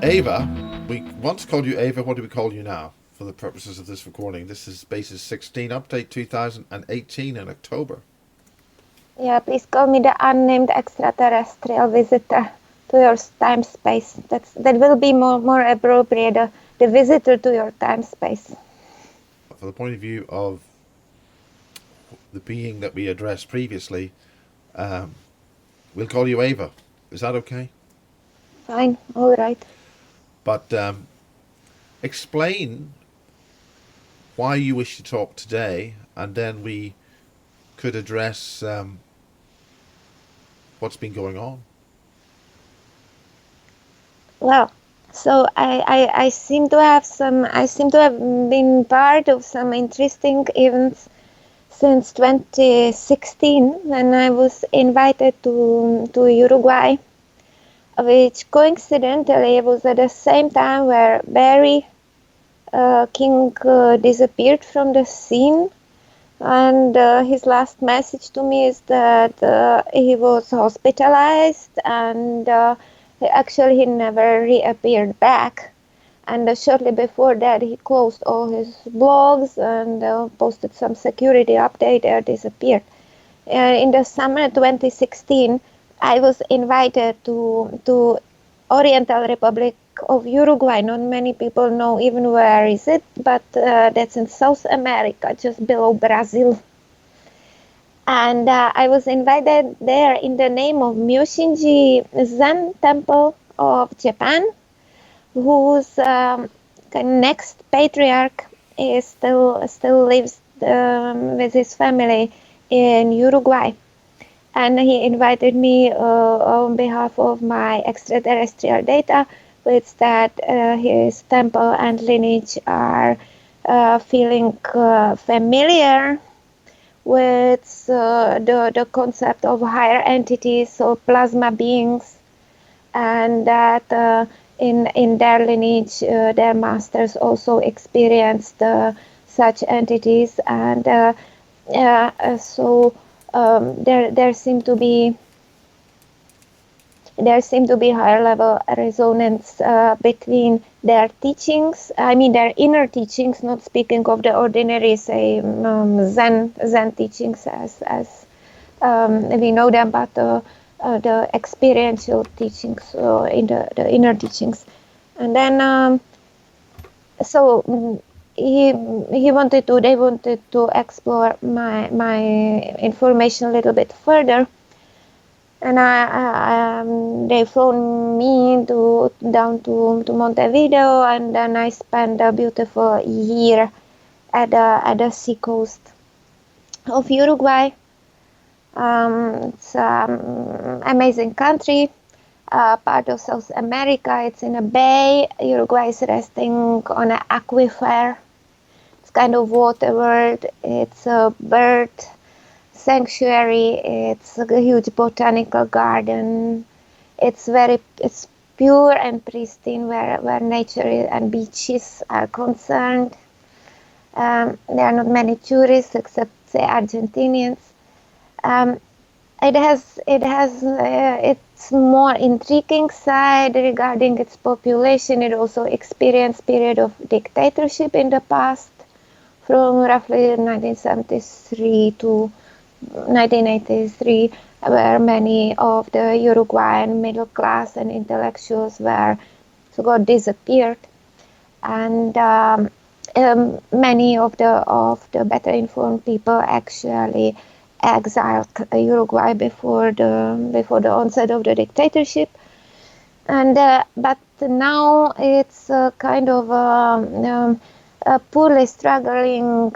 Eva, we once called you Eva. What do we call you now for the purposes of this recording? This is Basis 16, update 2018 in October. Yeah, please call me the unnamed extraterrestrial visitor to your time space. That will be more appropriate. The visitor to your time space. For the point of view of the being that we addressed previously, we'll call you Eva. Is that okay? Fine, all right. But explain why you wish to talk today, and then we could address what's been going on. Well, so I seem to have been part of some interesting events since 2016 when I was invited to Uruguay, which coincidentally was at the same time where Barry King disappeared from the scene, and his last message to me is that he was hospitalized and actually he never reappeared back. And shortly before that, he closed all his blogs and posted some security update or disappeared. In the summer 2016, I was invited to Oriental Republic of Uruguay. Not many people know even where is it, but that's in South America, just below Brazil. And I was invited there in the name of Myoshinji Zen Temple of Japan, whose next patriarch is still lives with his family in Uruguay. And he invited me on behalf of my extraterrestrial data, with that his temple and lineage are feeling familiar with the concept of higher entities or plasma beings, and that in their lineage their masters also experienced such entities, and so there seem to be higher level resonance between their teachings. I mean their inner teachings, not speaking of the ordinary, say Zen teachings as we know them, but the experiential teachings in the inner teachings. And then so they wanted to explore my information a little bit further, and they flown me down to Montevideo, and then I spent a beautiful year at the seacoast of Uruguay. It's an amazing country, part of South America. It's in a bay. Uruguay is resting on an aquifer. It's kind of water world. It's a bird sanctuary. It's a huge botanical garden. It's pure and pristine where nature and beaches are concerned. There are not many tourists except say Argentinians. It's more intriguing side regarding its population. It also experienced period of dictatorship in the past, from roughly 1973 to 1983, where many of the Uruguayan middle class and intellectuals were so-called disappeared, and many of the better informed people actually exiled Uruguay before the onset of the dictatorship, and but now it's kind of a poorly struggling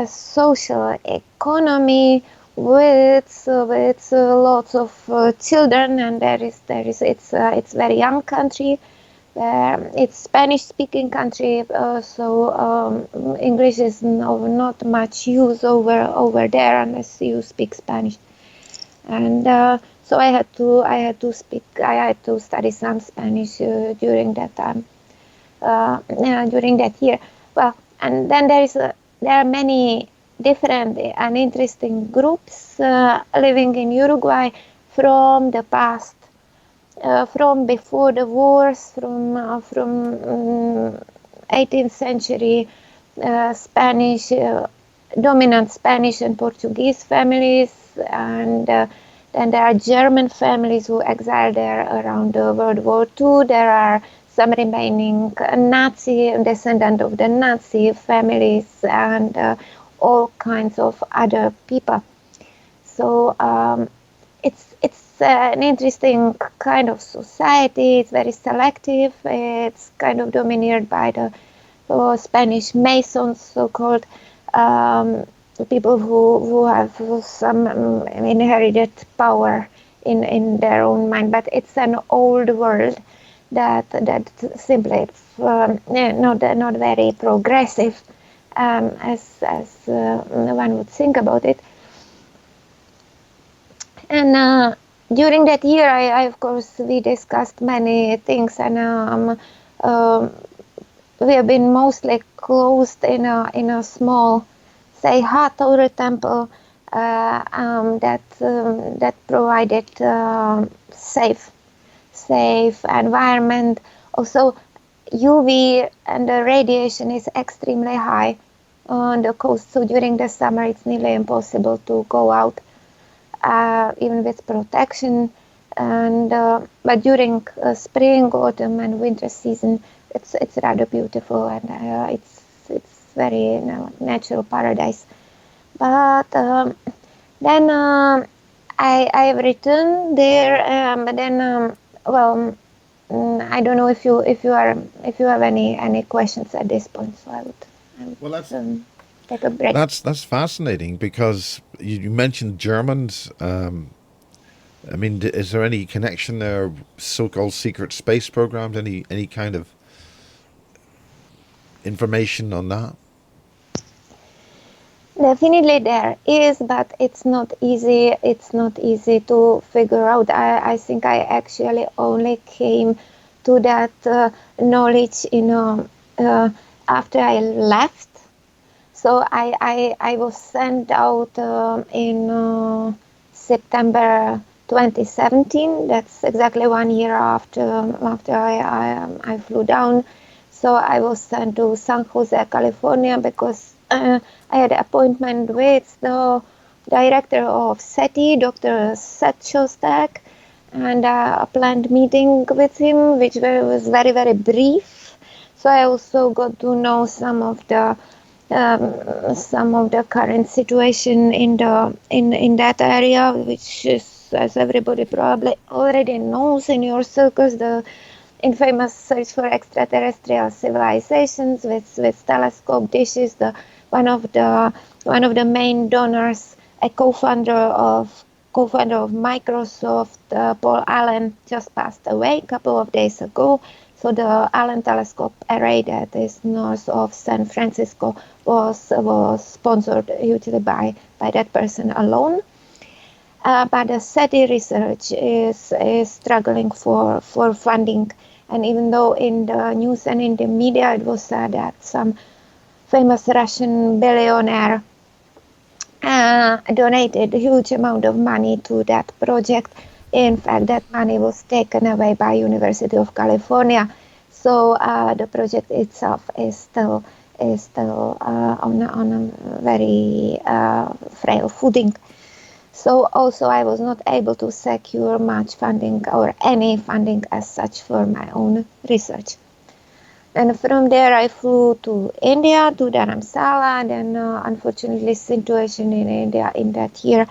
social economy with lots of children, and it's very young country. It's Spanish-speaking country, so English is not much use over there unless you speak Spanish. And so I had to study some Spanish during that time, during that year. Well, and then there are many different and interesting groups living in Uruguay from the past. from before the wars, from 18th century Spanish, dominant Spanish and Portuguese families, and then there are German families who exiled there around World War II. There are some remaining Nazi descendant of the Nazi families, and all kinds of other people. So it's an interesting kind of society. It's very selective. It's kind of dominated by the Spanish Masons, so-called, people who have some inherited power in their own mind. But it's an old world that simply not very progressive, as one would think about it. And during that year, I of course, we discussed many things, and we have been mostly closed in a small, say, hut or a temple that provided safe environment. Also, UV and the radiation is extremely high on the coast, so during the summer it's nearly impossible to go out, even with protection. And but during spring, autumn, and winter season, it's rather beautiful, and it's very natural paradise. But then I have returned there, but then well, I don't know if you have any questions at this point, so I would Well, that's take a break. that's fascinating because you mentioned Germans. I mean, is there any connection there? So-called secret space programs? Any kind of information on that? Definitely there is, but it's not easy. It's not easy to figure out. I think I actually only came to that knowledge after I left. So I was sent out in September 2017. That's exactly 1 year after I flew down. So I was sent to San Jose, California, because I had an appointment with the director of SETI, Dr. Seth Shostak, and a planned meeting with him, which was very, very brief. So I also got to know some of the current situation in that area, which is, as everybody probably already knows in your circles, the infamous search for extraterrestrial civilizations with telescope dishes. One of the main donors, a co-founder of Microsoft, Paul Allen, just passed away a couple of days ago. So the Allen Telescope Array that is north of San Francisco was sponsored hugely by that person alone. But the SETI research is struggling for funding. And even though in the news and in the media it was said that some famous Russian billionaire donated a huge amount of money to that project, in fact, that money was taken away by University of California. So the project itself is still on a very frail footing. So also I was not able to secure much funding or any funding as such for my own research. And from there I flew to India, to Dharamsala. Then unfortunately situation in India in that year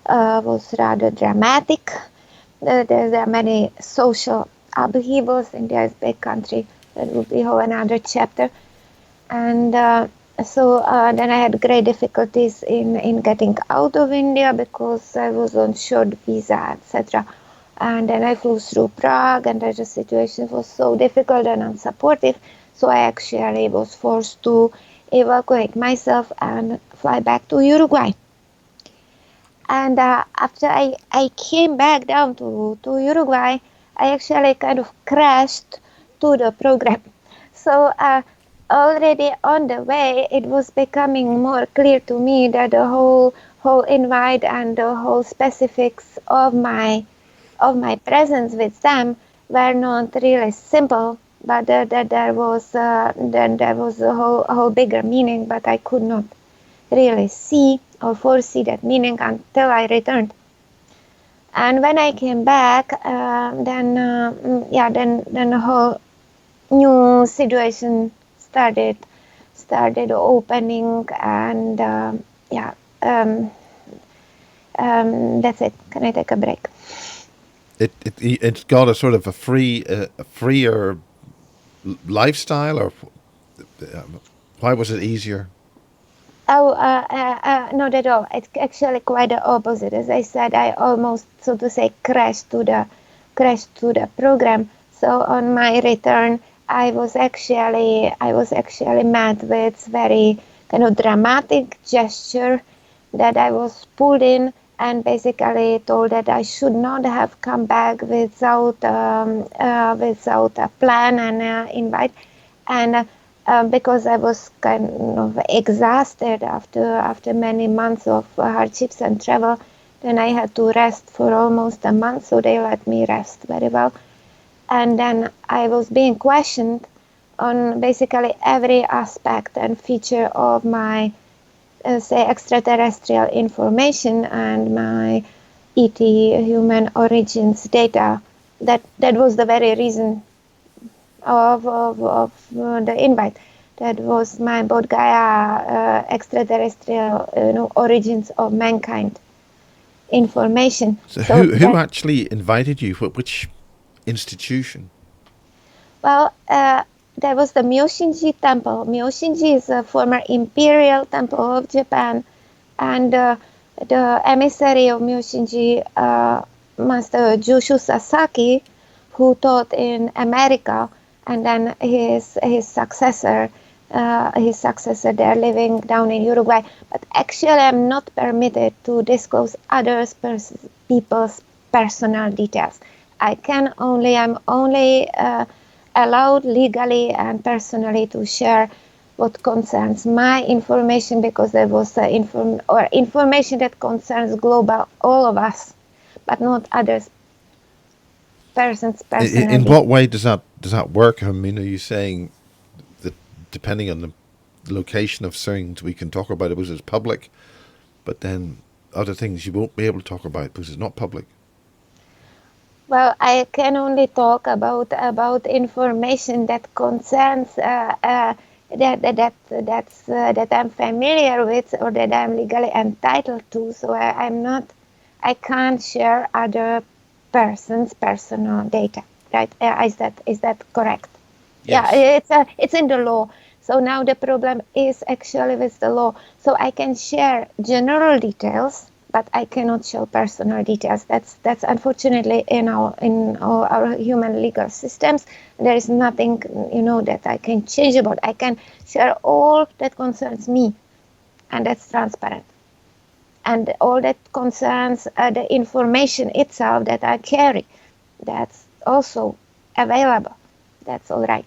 was rather dramatic. There are many social upheavals. India is a big country. That will be a whole another chapter. And so then I had great difficulties in getting out of India because I was on short visa, etc. And then I flew through Prague, and the situation was so difficult and unsupportive. So I actually was forced to evacuate myself and fly back to Uruguay. And after I came back down to Uruguay, I actually kind of crashed to the program. So already on the way, it was becoming more clear to me that the whole invite and the whole specifics of my of my presence with them were not really simple, but there was a whole bigger meaning, but I could not really see or foresee that meaning until I returned. And when I came back, then a whole new situation started opening, and that's it. Can I take a break? It's got a sort of a freer lifestyle, or why was it easier? Oh, not at all. It's actually quite the opposite. As I said, I almost, so to say, crashed to the program. So on my return, I was actually met with very kind of dramatic gesture that I was pulled in and basically told that I should not have come back without a plan and invite. And because I was kind of exhausted after many months of hardships and travel, then I had to rest for almost a month, so they let me rest very well. And then I was being questioned on basically every aspect and feature of my, say, extraterrestrial information and my ET human origins data. That was the very reason of the invite. That was my Bodh Gaya extraterrestrial origins of mankind information. So who actually invited you? Which institution? Well, there was the Myoshinji temple. Myoshinji is a former imperial temple of Japan, and the emissary of Myoshinji, Master Jushu Sasaki, who taught in America, and then his successor, they're living down in Uruguay. But actually, I'm not permitted to disclose others people's personal details. I'm only allowed legally and personally to share what concerns my information, because there was information that concerns global, all of us, but not others persons personally. In what way does that work? I mean, are you saying that depending on the location of things we can talk about it because it's public, but then other things you won't be able to talk about because it's not public? Well, I can only talk about information that concerns that I'm familiar with or that I'm legally entitled to. So I can't share other person's personal data. Right? Is that correct? Yes. Yeah, it's in the law. So now the problem is actually with the law. So I can share general details, but I cannot show personal details. That's unfortunately in all our human legal systems. There is nothing that I can change about. I can share all that concerns me, and that's transparent. And all that concerns the information itself that I carry, that's also available. That's all right.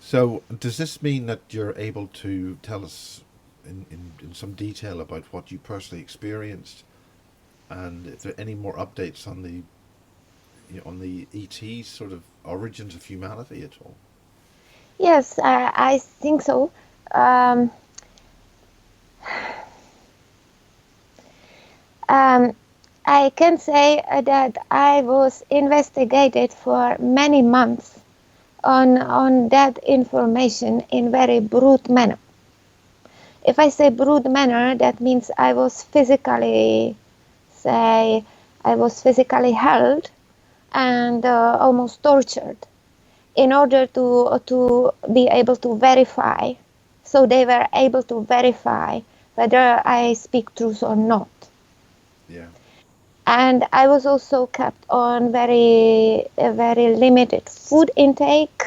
So does this mean that you're able to tell us in some detail about what you personally experienced, and if there are any more updates on the ET sort of origins of humanity at all? Yes, I think so. I can say that I was investigated for many months on that information in very brute manner. If I say brute manner, that means I was physically held and almost tortured in order to be able to verify. So they were able to verify whether I speak truth or not. Yeah. And I was also kept on very limited food intake,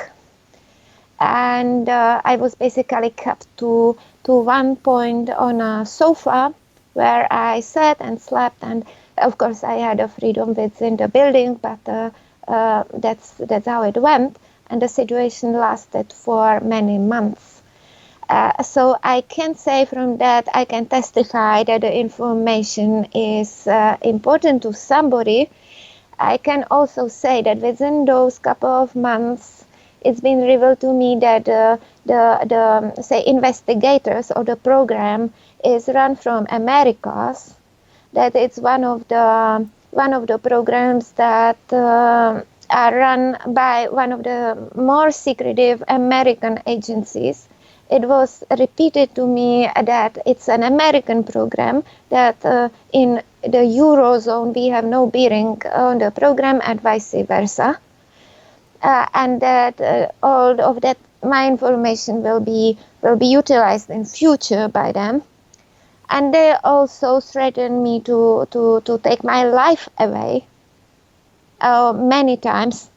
and I was basically kept to one point on a sofa where I sat and slept, and of course I had a freedom within the building, but that's how it went, and the situation lasted for many months. So I can say from that, I can testify that the information is important to somebody. I can also say that within those couple of months, it's been revealed to me that the say investigators or the program is run from Americas. That it's one of the programs that are run by one of the more secretive American agencies. It was repeated to me that it's an American program, that in the Eurozone we have no bearing on the program and vice versa. And that all of that, my information will be utilized in future by them. And they also threatened me to take my life away many times,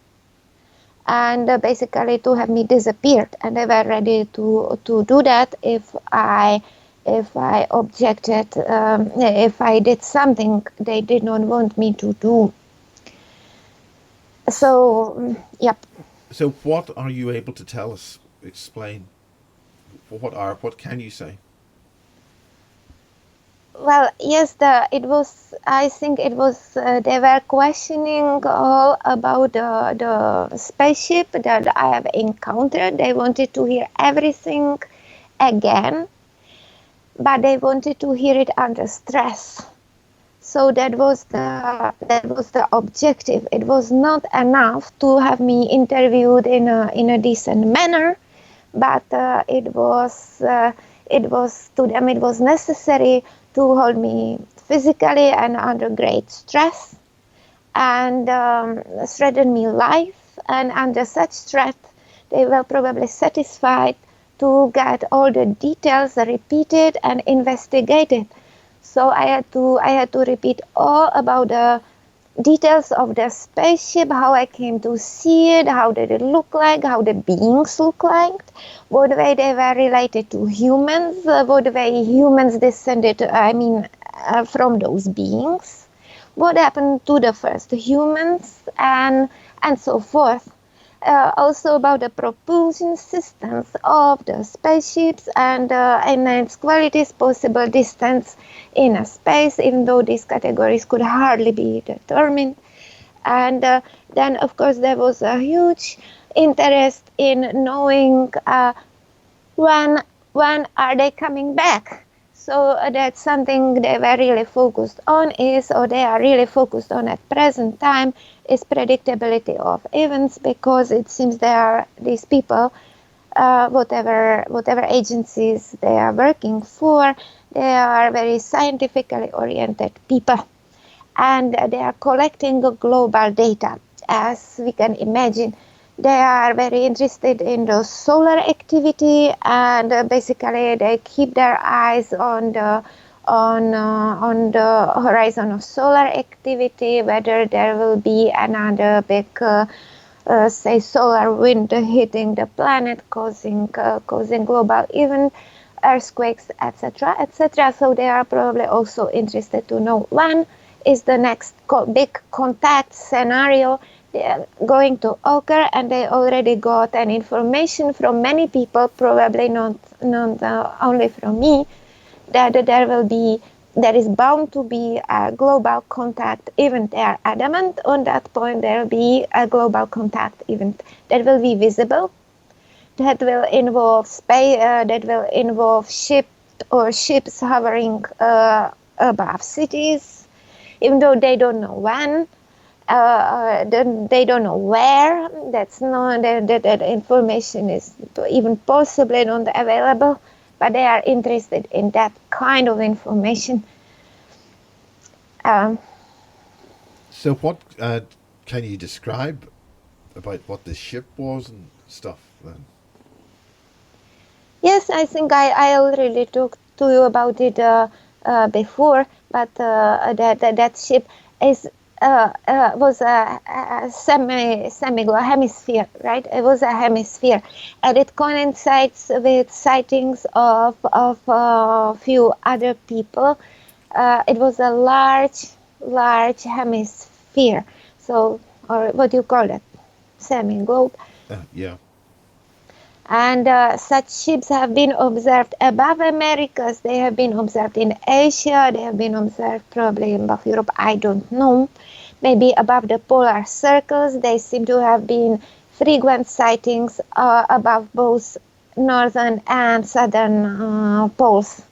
and basically to have me disappeared. And they were ready to do that if I objected, if I did something they did not want me to do. So, yep. So what are you able to tell us? Explain. What can you say? Well, yes, I think it was, they were questioning all about the spaceship that I have encountered. They wanted to hear everything again, but they wanted to hear it under stress. So that was the objective. It was not enough to have me interviewed in a decent manner, but it was to them it was necessary to hold me physically and under great stress, and threaten me life. And under such threat, they were probably satisfied to get all the details repeated and investigated. So I had to repeat all about the details of the spaceship, how I came to see it, how did it look like, how the beings look like, what way they were related to humans, what way humans descended, from those beings, what happened to the first humans, and so forth. Also about the propulsion systems of the spaceships and its qualities, possible distance in a space, even though these categories could hardly be determined. And then, of course, there was a huge interest in knowing when are they coming back. So that's something they were really focused on they are really focused on at present time, is predictability of events, because it seems these people, whatever agencies they are working for, they are very scientifically oriented people, and they are collecting global data, as we can imagine. They are very interested in the solar activity, and basically they keep their eyes on the horizon of solar activity, whether there will be another big say solar wind hitting the planet, causing global event, earthquakes, etc., etc. So they are probably also interested to know when is the next big contact scenario going to occur, and they already got an information from many people, probably not only from me, that there is bound to be a global contact event. They are adamant on that point. There will be a global contact event that will be visible, that will involve space, that will involve ships hovering above cities, even though they don't know when. They don't know where. That's not that information is even possibly not available, but they are interested in that kind of information. So what can you describe about what the ship was and stuff then? Yes, I think I already talked to you about it before, but that ship was a semi-globe hemisphere, right? It was a hemisphere, and it coincides with sightings of a few other people. It was a large hemisphere, so, or what do you call it, semi-globe. Yeah. And such ships have been observed above Americas. They have been observed in Asia. They have been observed probably above Europe. I don't know. Maybe above the polar circles. They seem to have been frequent sightings above both northern and southern poles.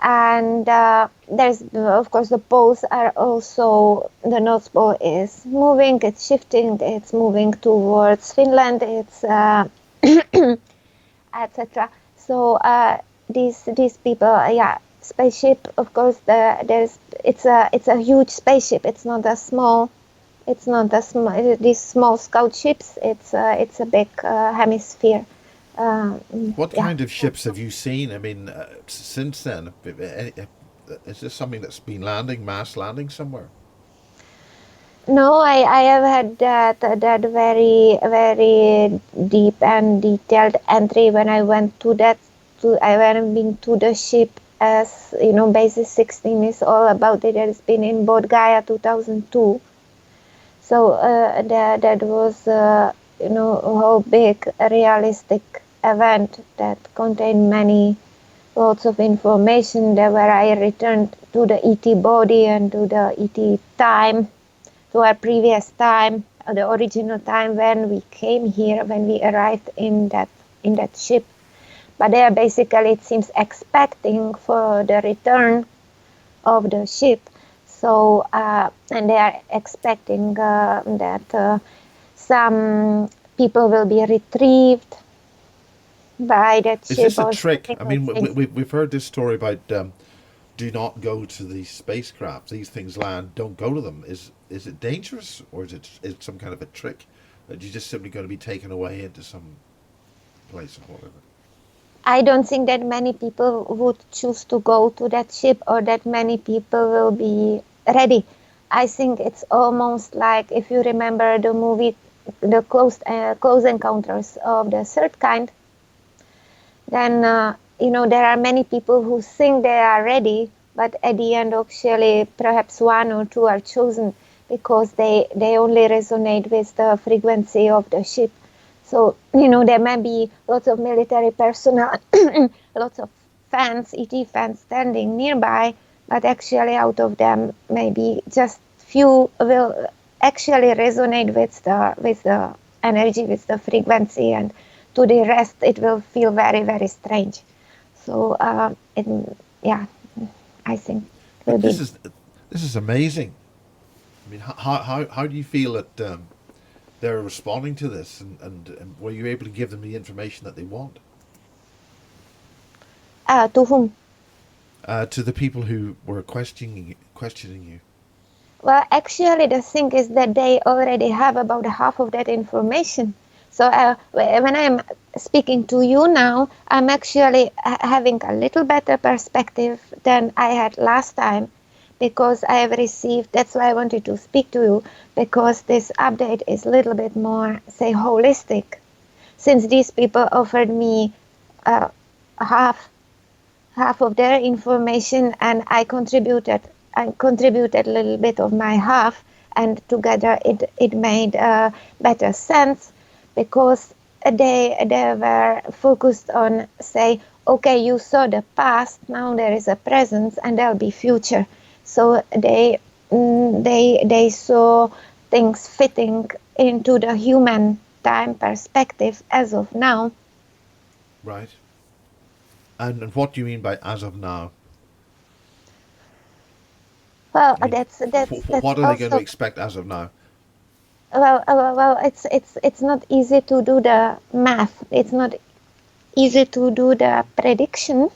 And there's, of course, the poles are also, the North Pole is moving, it's shifting, it's moving towards Finland, it's etc. So these people, spaceship. Of course, it's a huge spaceship. It's not a small. It's not a small. These small scout ships. It's a big hemisphere. What kind of ships have you seen? I mean, since then, is this something that's been mass landing somewhere? No, I have had that very very deep and detailed entry when I went to that. I went been to the ship, as you know, Basis 16 is all about it. It's been in Bodh Gaya 2002. So that was a whole big realistic event that contained lots of information. There where I returned to the ET body and to the ET time, to our previous time, the original time when we came here, when we arrived in that ship. But they are basically, it seems, expecting for the return of the ship. So and they are expecting that some people will be retrieved by that Is ship. this a Or trick? I mean, things. we've heard this story about do not go to these spacecraft. These things land. Don't go to them. Is it dangerous, or is it some kind of a trick that you're just simply going to be taken away into some place or whatever? I don't think that many people would choose to go to that ship, or that many people will be ready. I think it's almost like, if you remember the movie, the Close Encounters of the Third Kind, then there are many people who think they are ready, but at the end, actually, perhaps one or two are chosen because they only resonate with the frequency of the ship. So, there may be lots of military personnel, lots of fans, ET fans standing nearby, but actually out of them, maybe just few will actually resonate with the energy, with the frequency, and to the rest, it will feel very, very strange. So, yeah, I think it will But be. this is amazing. I mean, how do you feel that they're responding to this, and were you able to give them the information that they want? To whom? To the people who were questioning you. Well, actually, the thing is that they already have about half of that information. So when I'm speaking to you now, I'm actually having a little better perspective than I had last time, because I have received, that's why I wanted to speak to you, because this update is a little bit more, say, holistic. Since these people offered me uh, half of their information, and I contributed a little bit of my half, and together it made better sense, because they were focused on, say, okay, you saw the past, now there is a present and there'll be future. So they saw things fitting into the human time perspective as of now. Right. And what do you mean by as of now? Well, I mean, that's what are they going to also, expect as of now? well, it's not easy to do the math. It's not easy to do the prediction.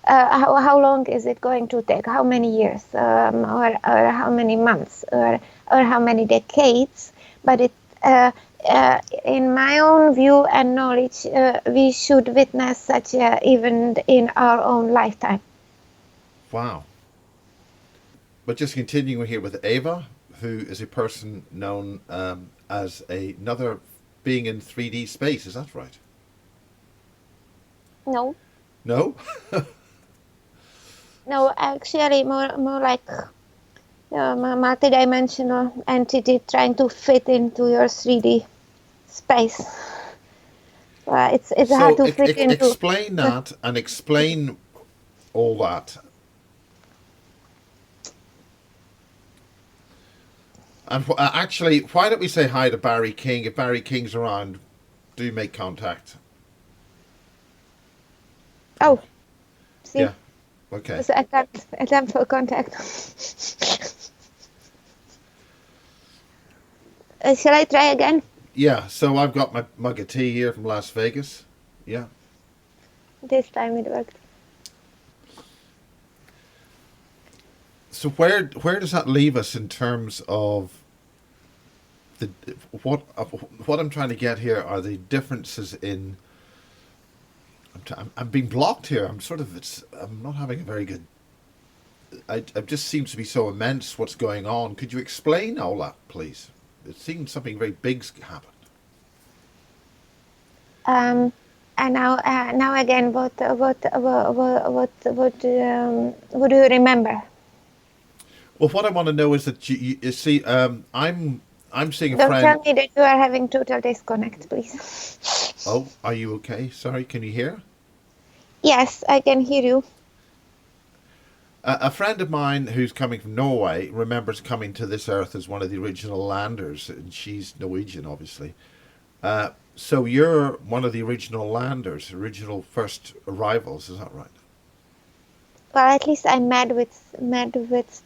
How long is it going to take? How many years, or how many months, or how many decades? But in my own view and knowledge, we should witness such an event in our own lifetime. Wow. But just continuing here with Eva, who is a person known as another being in 3D space. Is that right? No, No? no, actually, more like multi-dimensional entity trying to fit into your 3D space. It's hard So to fit into. explain that and explain all that. And actually, why don't we say hi to Barry King? If Barry King's around, do make contact. Oh, Okay. see, Yeah. Okay. it's attempt for contact. Shall I try again? Yeah. So I've got my mug of tea here from Las Vegas. Yeah. This time it worked. So where does that leave us in terms of the what I'm trying to get here are the differences in. I'm being blocked here. I'm not having a very good. It just seems to be so immense what's going on. Could you explain all that, please? It seems something very big's happened. Um, and now again, what do you remember? Well, what I want to know is that you see, I'm seeing a Don't friend. tell me that you are having total disconnect, please. Oh, are you okay? Sorry, can you hear? Yes, I can hear you. A friend of mine who's coming from Norway remembers coming to this earth as one of the original landers, and she's Norwegian, obviously. So you're one of the original landers, original first arrivals, is that right? Well, at least I met with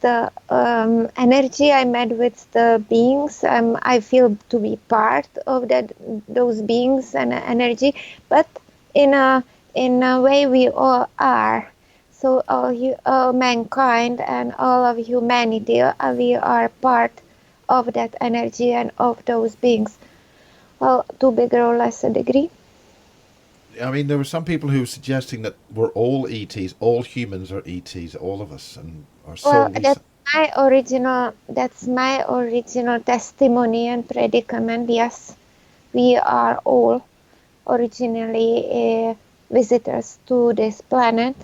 the energy. I met with the beings. I feel to be part of those beings and energy, but in a way we all are. So all mankind and all of humanity, we are part of that energy and of those beings. Well, to bigger or lesser degree. I mean, there were some people who were suggesting that we're all ETs, all humans are ETs, all of us, and our Well, soul. These. that's my original testimony and predicament. Yes, we are all originally visitors to this planet.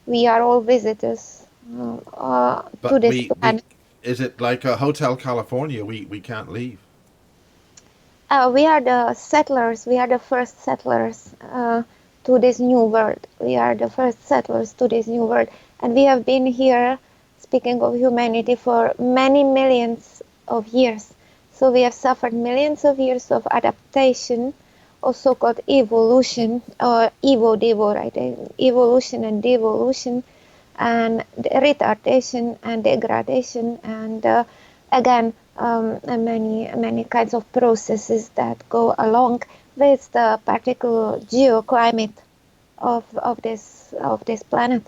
We are all visitors to But this we planet. is it like a Hotel California? We can't leave. We are the settlers. We are the first settlers to this new world. We are the first settlers to this new world, and we have been here. Speaking of humanity, for many millions of years. So we have suffered millions of years of adaptation, or so-called evolution, or evo-devo, right? Evolution and devolution, and retardation and degradation, and again, and many kinds of processes that go along with the particular geoclimate of this planet.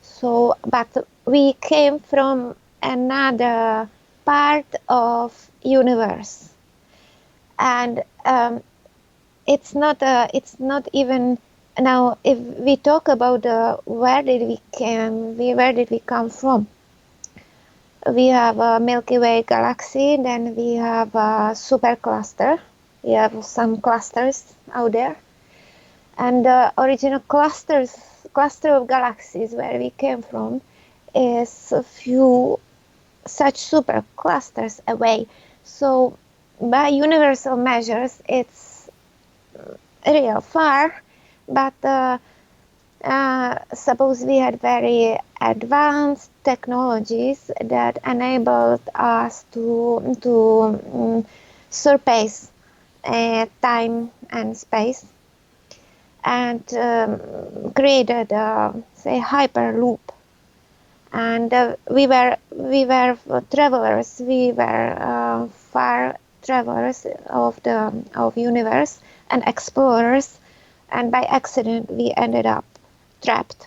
So, but we came from another part of universe, and it's not even now. If we talk about where did we come from? We have a Milky Way galaxy, then we have a supercluster. We have some clusters out there, and the original cluster of galaxies where we came from is a few such superclusters away. So by universal measures, it's real far, but suppose we had very advanced technologies that enabled us to surpass time and space, and created say hyperloop. And we were travelers. We were far travelers of universe and explorers, and by accident we ended up trapped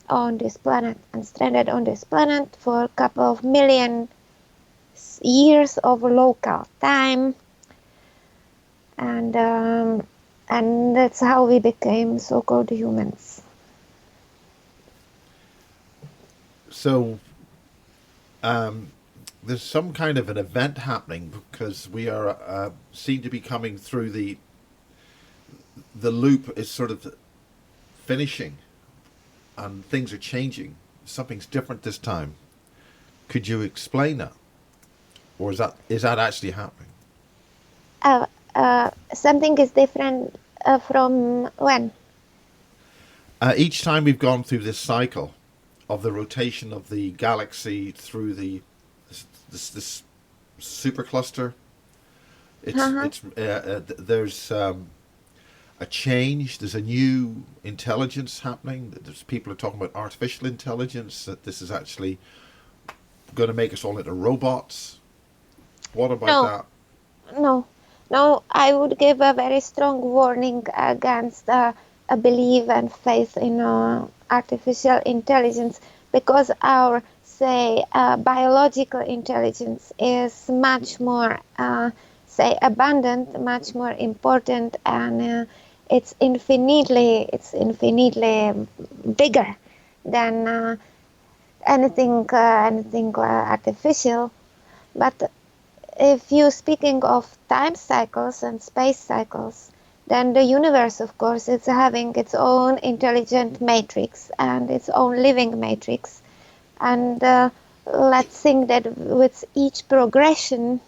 on this planet and stranded on this planet for a couple of million years of local time, and that's how we became so-called humans. So there's some kind of an event happening because we are seem to be coming through the loop is sort of finishing and things are changing. Something's different this time. Could you explain that, or is that actually happening? Something is different From when? Each time we've gone through this cycle of the rotation of the galaxy through this supercluster, Uh-huh. there's a change. There's a new intelligence happening. There's people are talking about artificial intelligence. That this is actually going to make us all into robots. What about No, that? no, no. I would give a very strong warning against a belief and faith in artificial intelligence, because our, say, biological intelligence is much more, say, abundant, much more important, and it's infinitely bigger than anything artificial. But if you're speaking of time cycles and space cycles, then the universe, of course, is having its own intelligent matrix and its own living matrix. And let's think that with each progression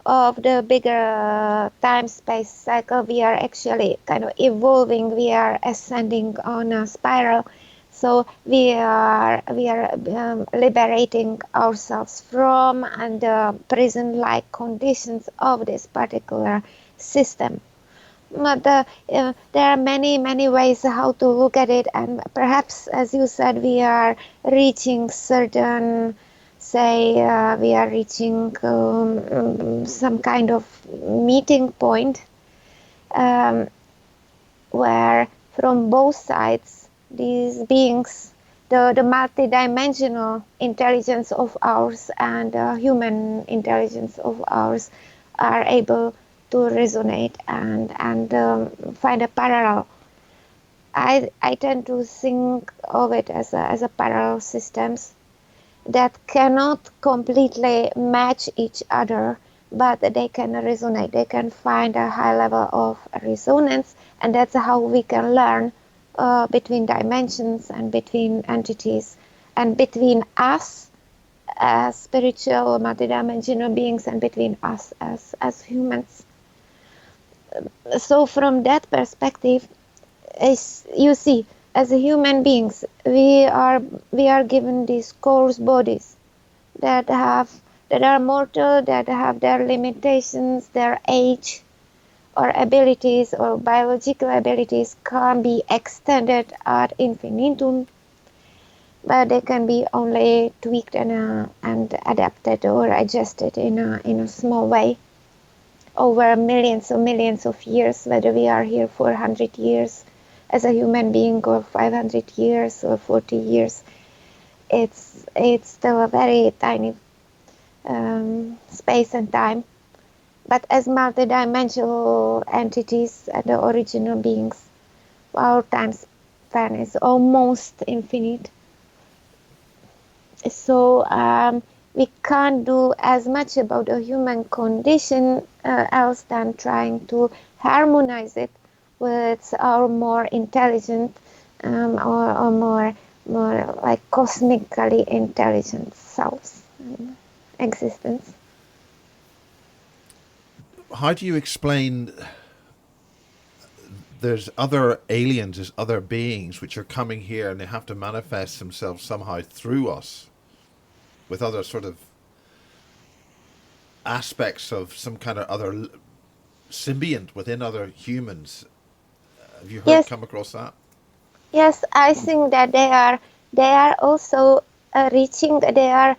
of the bigger time-space cycle, we are actually kind of evolving. We are ascending on a spiral. So we are liberating ourselves from the prison-like conditions of this particular system. But there are many ways how to look at it, and perhaps, as you said, we are reaching certain, say, we are reaching some kind of meeting point, where from both sides these beings, the multidimensional intelligence of ours and human intelligence of ours, are able to resonate and find a parallel. I tend to think of it as a parallel systems that cannot completely match each other, but they can resonate. They can find a high level of resonance, and that's how we can learn between dimensions and between entities and between us as spiritual multidimensional beings and between us as humans. So from that perspective, as you see, as human beings, we are given these coarse bodies that are mortal, that have their limitations, their age or abilities or biological abilities can't be extended ad infinitum, but they can be only tweaked and adapted or adjusted in a small way over millions of years, whether we are here for 100 years as a human being or 500 years or 40 years. It's still a very tiny space and time. But as multidimensional entities and the original beings, our time span is almost infinite. So we can't do as much about the human condition else than trying to harmonize it with our more intelligent or more like cosmically intelligent selves existence. How do you explain there's other aliens, there's other beings which are coming here and they have to manifest themselves somehow through us with other sort of aspects of some kind of other symbiont within other humans? Have you Yes, come across that? yes, I think that they are also reaching. They are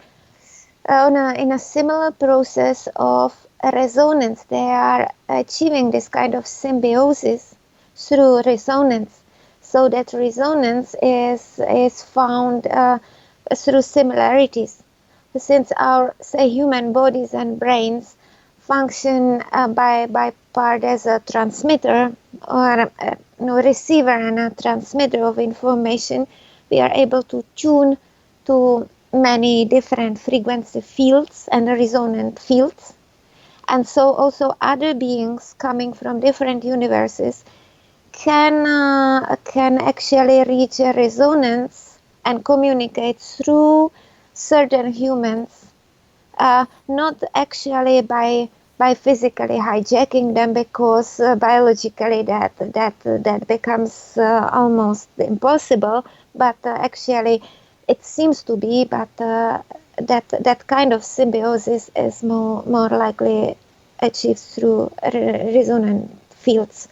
in a similar process of resonance. They are achieving this kind of symbiosis through resonance. So that resonance is found through similarities. Since our, say, human bodies and brains function by part as a transmitter or a receiver and a transmitter of information, we are able to tune to many different frequency fields and resonant fields. And so also other beings coming from different universes can actually reach a resonance and communicate through certain humans, not actually by by physically hijacking them, because biologically that becomes almost impossible. But actually, it seems to be. But that kind of symbiosis is more likely achieved through resonant fields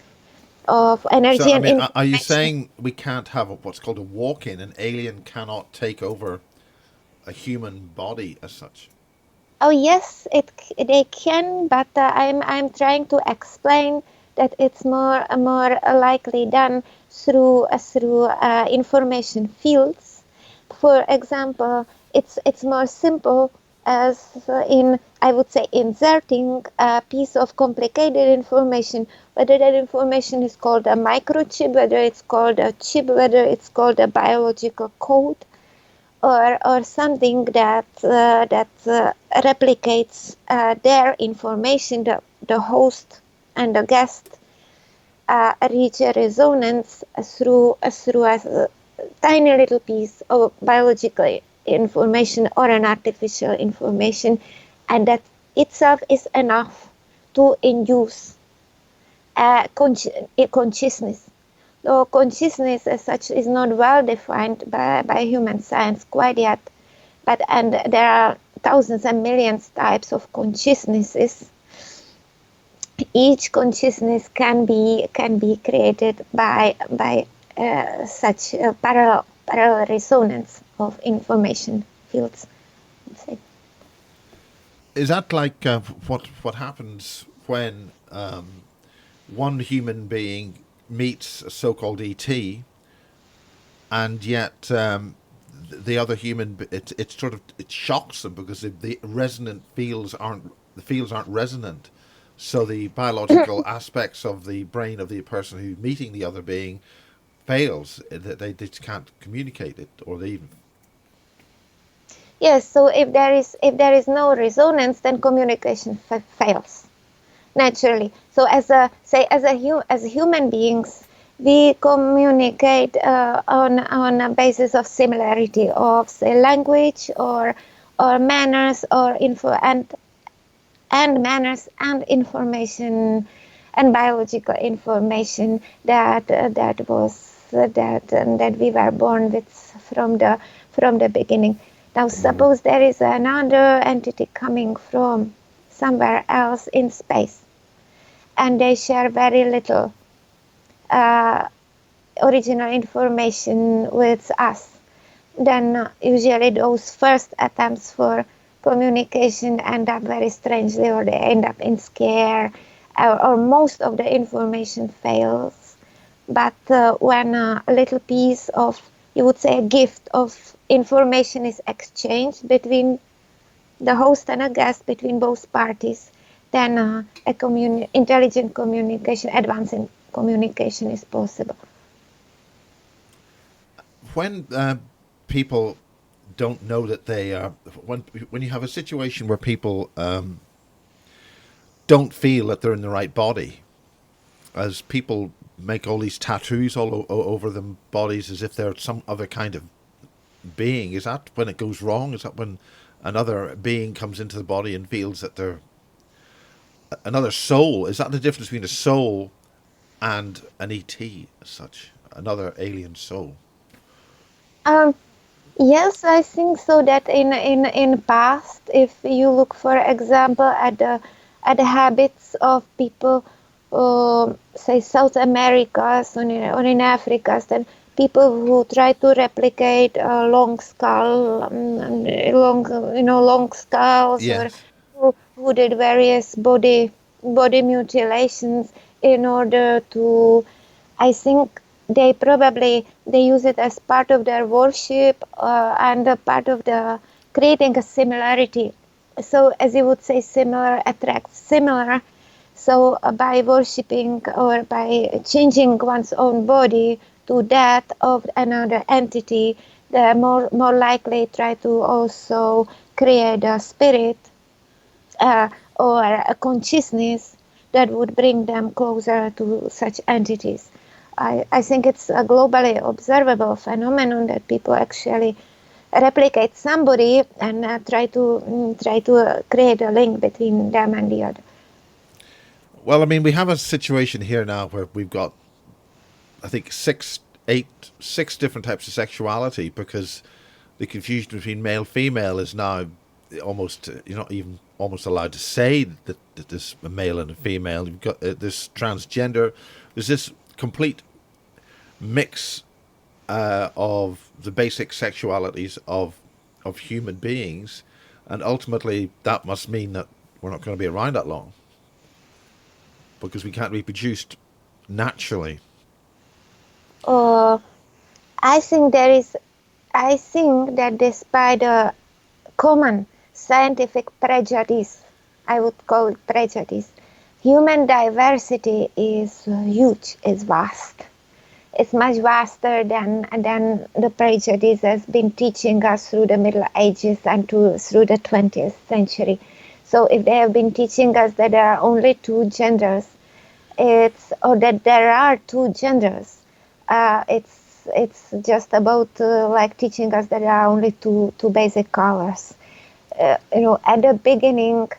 of So, energy I and mean, are you information. saying we can't have what's called a walk-in? An alien cannot take over a human body as such? Oh yes, they can, but I'm trying to explain that it's more likely done through information fields. For example, it's more simple as in, I would say, inserting a piece of complicated information, whether that information is called a microchip, whether it's called a chip, whether it's called a biological code, or something that replicates their information. The host and the guest reach a resonance through a tiny little piece of biological information or an artificial information, and that itself is enough to induce consciousness. Though consciousness as such is not well defined by human science quite yet, and there are thousands and millions types of consciousnesses. Each consciousness can be created by such a parallel resonance of information fields. Is that like what happens when one human being meets a so-called ET, and yet the other human, it sort of it shocks them because the resonant fields aren't resonant, so the biological aspects of the brain of the person who's meeting the other being fails, that they just can't communicate it, or they even. Yes, so if there is no resonance, then communication fails naturally. So as human beings, we communicate on a basis of similarity of, say, language or manners or info and manners and information and biological information that we were born with from the beginning. Now suppose there is another entity coming from somewhere else in space, and they share very little uh, original information with us. Then usually those first attempts for communication end up very strangely, or they end up in scare, or most of the information fails. But when a little piece of, you would say, a gift of information is exchanged between the host and a guest, between both parties, then intelligent communication, advancing communication is possible. When people don't know that they are, when you have a situation where people don't feel that they're in the right body, as people make all these tattoos over them bodies as if they're some other kind of being. Is that when it goes wrong? Is that when another being comes into the body and feels that they're another soul? Is that the difference between a soul and an ET as such? Another alien soul? Um, yes, I think so. That in past, if you look, for example, at the habits of people, say South America or in Africa, then people who try to replicate a long skull, long skulls, or Yes. who did various body mutilations in order to, I think they use it as part of their worship, and a part of the creating a similarity. So as you would say, similar attracts similar. So by worshipping or by changing one's own body to that of another entity, they're more likely try to also create a spirit, uh, or a consciousness that would bring them closer to such entities. I think it's a globally observable phenomenon that people actually replicate somebody and try to create a link between them and the other. Well, I mean, we have a situation here now where we've got, I think, six different types of sexuality, because the confusion between male female is now almost, you're not even almost allowed to say that there's a male and a female. You've got this transgender. There's this complete mix of the basic sexualities of human beings, and ultimately that must mean that we're not going to be around that long because we can't reproduce naturally. Uh, I think I think that despite the common scientific prejudice, I would call it prejudice, human diversity is huge, is vast. It's much vaster than the prejudice has been teaching us through the Middle Ages and through the 20th century. So if they have been teaching us that there are only two genders, or that there are two genders, it's just about like teaching us that there are only two basic colors. At the beginning,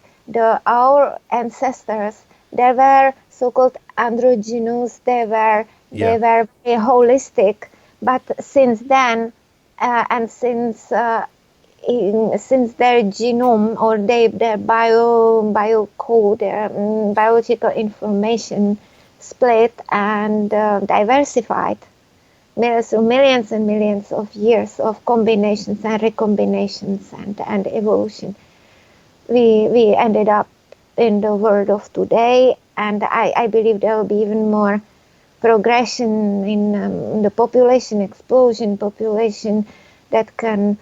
our ancestors, they were so-called androgynous. They were Yeah. very holistic. But since then, and since their genome or their bio code, their biological information split and diversified, through millions and millions of years of combinations and recombinations and evolution, we ended up in the world of today. And I believe there will be even more progression in the population explosion, population that can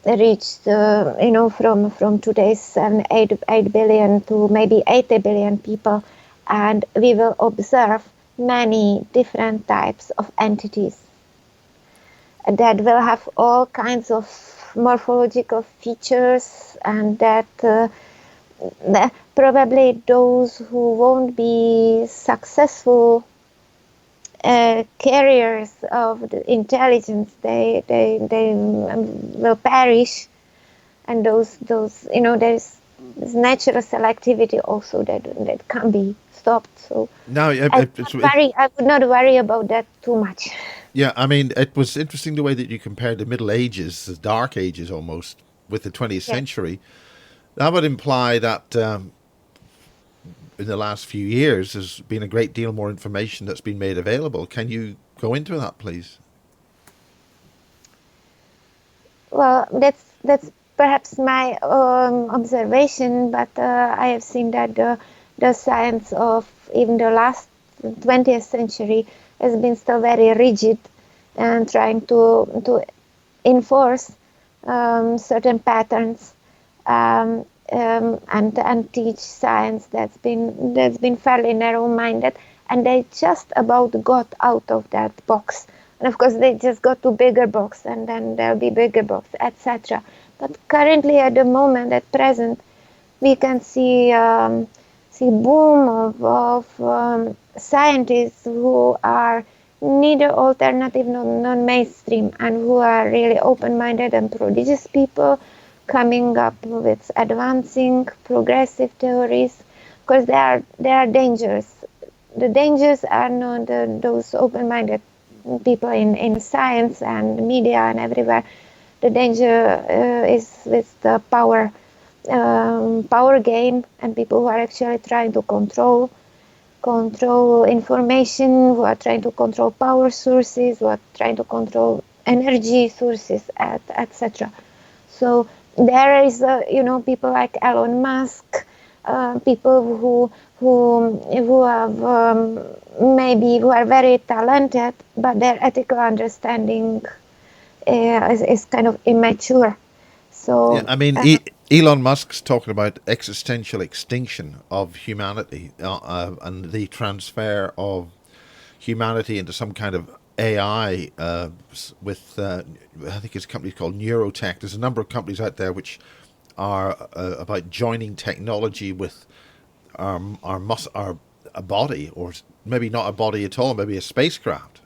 reach from today's 8 billion to maybe 80 billion people, and we will observe many different types of entities that will have all kinds of morphological features, and that probably those who won't be successful carriers of the intelligence, they will perish. And those there's natural selectivity also that can be stopped. So No, I would not worry about that too much. yeah. I mean, it was interesting the way that you compared the Middle Ages, the Dark Ages almost, with the 20th Yes. century. That would imply that in the last few years there's been a great deal more information that's been made available. Can you go into that, please? Well, that's perhaps my observation, but I have seen that the science of even the last 20th century has been still very rigid and trying to enforce certain patterns, and teach science that's been fairly narrow-minded, and they just about got out of that box. And of course, they just got to bigger box, and then there'll be bigger box, etc. But currently, at the moment, at present, we can see boom of scientists who are neither alternative nor non-mainstream, and who are really open-minded and prodigious people coming up with advancing progressive theories. Because there are dangers. The dangers are not those open-minded people in science and media and everywhere. The danger is with the power game, and people who are actually trying to control information, who are trying to control power sources, who are trying to control energy sources, etc. So there is people like Elon Musk, people who have maybe who are very talented, but their ethical understanding is kind of immature. Yeah, So I mean, Elon Musk's talking about existential extinction of humanity, and the transfer of humanity into some kind of AI, with I think his company's called Neurotech. There's a number of companies out there which are about joining technology with our a body, or maybe not a body at all, maybe a spacecraft.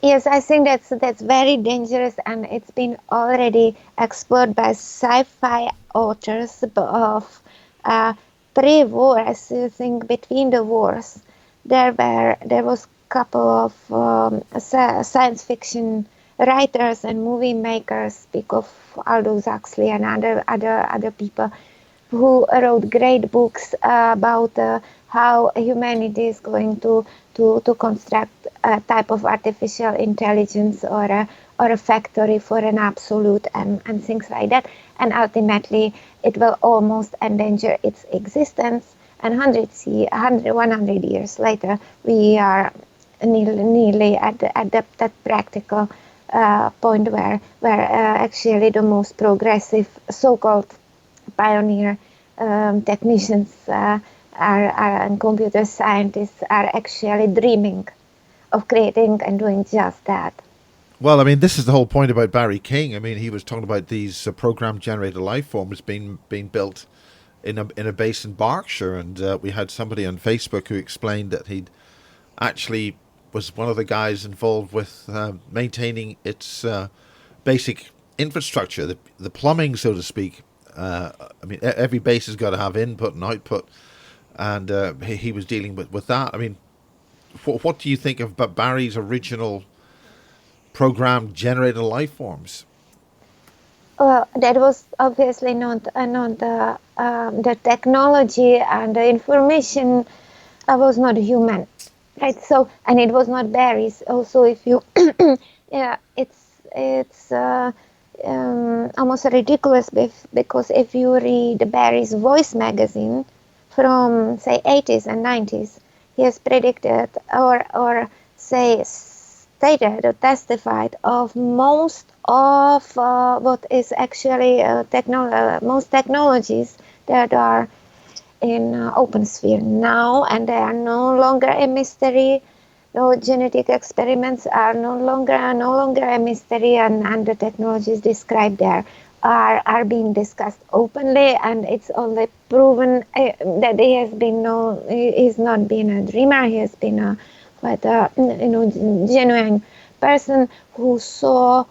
yes, I think that's very dangerous, and it's been already explored by sci-fi authors of pre-war, I think between the wars, there was a couple of science fiction writers and movie makers, speak of Aldous Huxley and other people who wrote great books about how humanity is going to construct a type of artificial intelligence or a factory for an absolute and things like that. And ultimately, it will almost endanger its existence. And 100 years later, we are nearly at that practical point where actually the most progressive so-called pioneer technicians and computer scientists are actually dreaming of creating and doing just that. Well, I mean, this is the whole point about Barry King. I mean, he was talking about these program-generated life forms being built in a base in Berkshire, and we had somebody on Facebook who explained that he'd actually was one of the guys involved with maintaining its basic infrastructure, the plumbing, so to speak. I mean, every base has got to have input and output, and he was dealing with that. I mean, what do you think of Barry's original program generated life forms? Well, that was obviously not the technology and the information was not human, right? So, and it was not Barry's. Also, if you, yeah, it's almost ridiculous because if you read Barry's Voice magazine from say 80s and 90s, he has predicted or say stated or testified of most of what is actually most technologies that are in open sphere now, and they are no longer a mystery. No, genetic experiments are no longer a mystery, and the technologies described there are being discussed openly, and it's only proven that he has been he's not been a dreamer. He has been a quite a genuine person who saw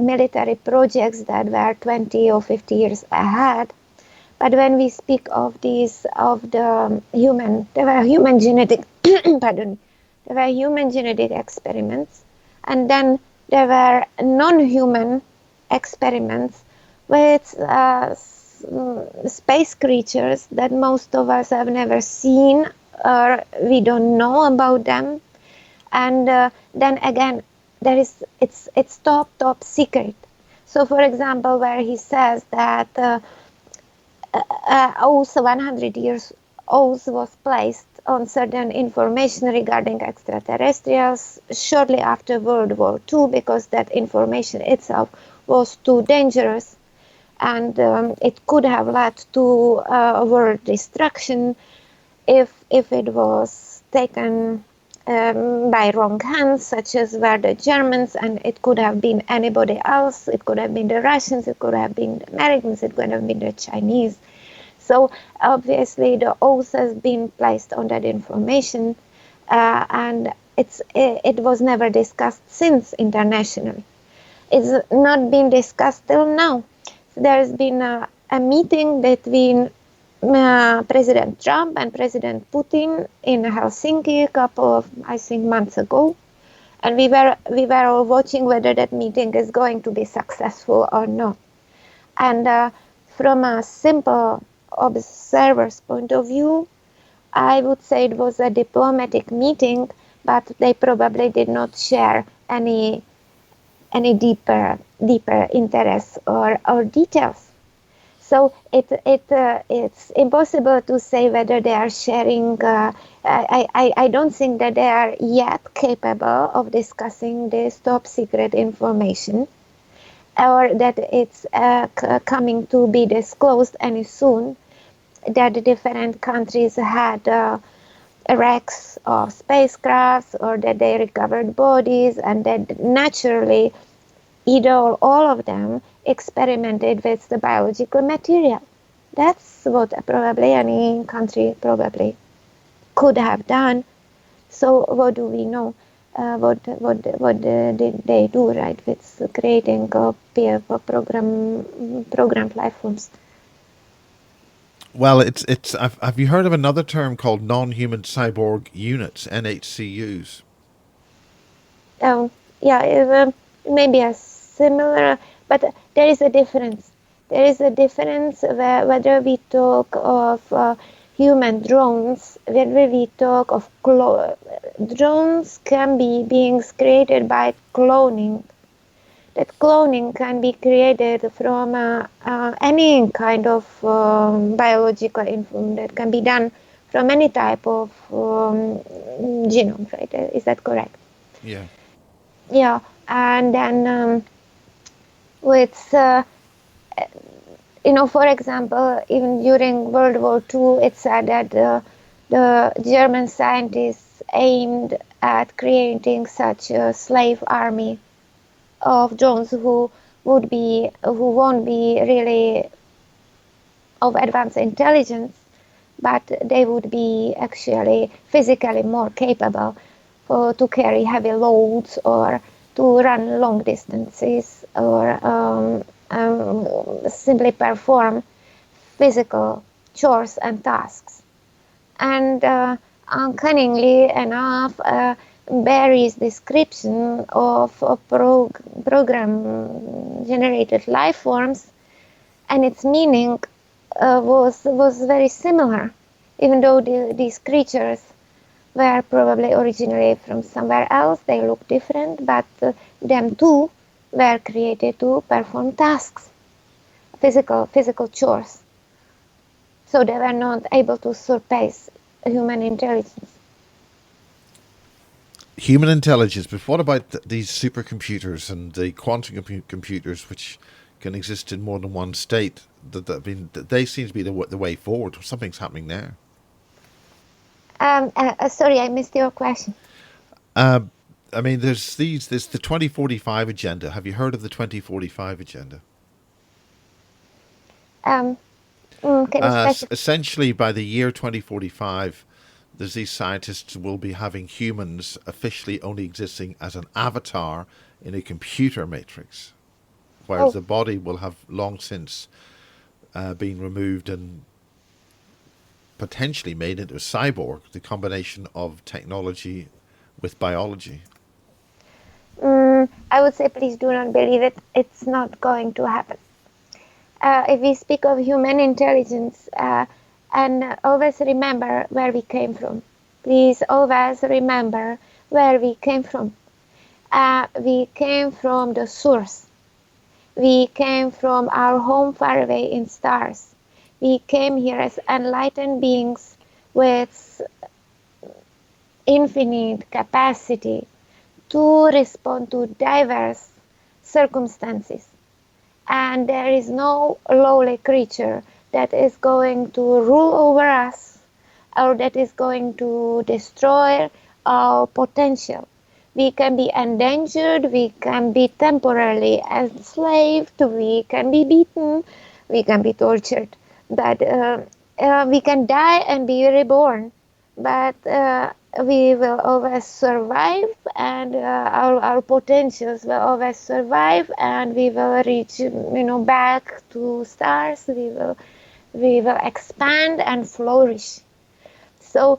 military projects that were 20 or 50 years ahead. But when we speak of the human, there were human genetic, pardon, there were human genetic experiments, and then there were non-human experiments with space creatures that most of us have never seen, or we don't know about them. And then again, it's top secret. So, for example, where he says that also 100 years old was placed on certain information regarding extraterrestrials shortly after World War II, because that information itself was too dangerous, and it could have led to world destruction if it was taken by wrong hands, such as were the Germans, and it could have been anybody else. It could have been the Russians, it could have been the Americans, it could have been the Chinese. So obviously the oath has been placed on that information, and it was never discussed since internationally. It's not been discussed till now. So there's been a meeting between President Trump and President Putin in Helsinki a couple of, I think, months ago, and we were all watching whether that meeting is going to be successful or not. And from a simple observer's point of view, I would say it was a diplomatic meeting, but they probably did not share any deeper interests or details. So it's impossible to say whether they are sharing. I don't think that they are yet capable of discussing this top secret information, or that it's coming to be disclosed any soon. That the different countries had wrecks of spacecrafts, or that they recovered bodies, and that naturally either or all of them experimented with the biological material. That's what probably any country probably could have done. So what do we know? What did they do, right, with creating a programmed life forms? Well, it's. Have you heard of another term called non-human cyborg units (NHCUs)? Um, yeah, maybe a similar, but there is a difference. There is a difference whether we talk of human drones, whether we talk of drones can be beings created by cloning. That cloning can be created from any kind of biological info that can be done from any type of genome, right? Is that correct? Yeah. Yeah, and then with for example, even during World War II, it said that the German scientists aimed at creating such a slave army of drones who won't be really of advanced intelligence, but they would be actually physically more capable to carry heavy loads or to run long distances or simply perform physical chores and tasks. And uncannily enough, Barry's description of program generated life forms and its meaning was very similar, even though these creatures were probably originally from somewhere else. They look different, but them too were created to perform tasks, physical chores. So they were not able to surpass human intelligence. Human intelligence, but what about these supercomputers and the quantum computers, which can exist in more than one state? I mean, they seem to be the way forward. Something's happening there. Sorry, I missed your question. Uh, I mean, there's the 2045 agenda. Have you heard of the 2045 agenda? Um, can you specify? Essentially, by the year 2045, there's these scientists will be having humans officially only existing as an avatar in a computer matrix, whereas Oh, the body will have long since been removed and potentially made into a cyborg, the combination of technology with biology. I would say please do not believe it. It's not going to happen. If we speak of human intelligence, and always remember where we came from. Please always remember where we came from. We came from the source. We came from our home far away in stars. We came here as enlightened beings with infinite capacity to respond to diverse circumstances. And there is no lowly creature that is going to rule over us or that is going to destroy our potential. We can be endangered, we can be temporarily enslaved, we can be beaten, we can be tortured, but we can die and be reborn. But we will always survive, and our potentials will always survive, and we will reach back to stars. We will expand and flourish. So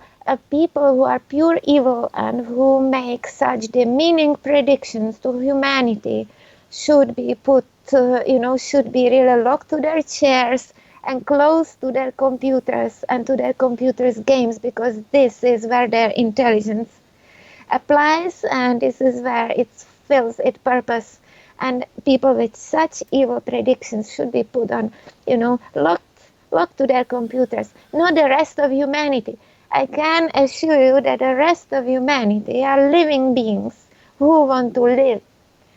people who are pure evil and who make such demeaning predictions to humanity should be should be really locked to their chairs and close to their computers and to their computers' games, because this is where their intelligence applies and this is where it fulfills its purpose. And people with such evil predictions should be put on, locked to their computers, not the rest of humanity. I can assure you that the rest of humanity are living beings who want to live,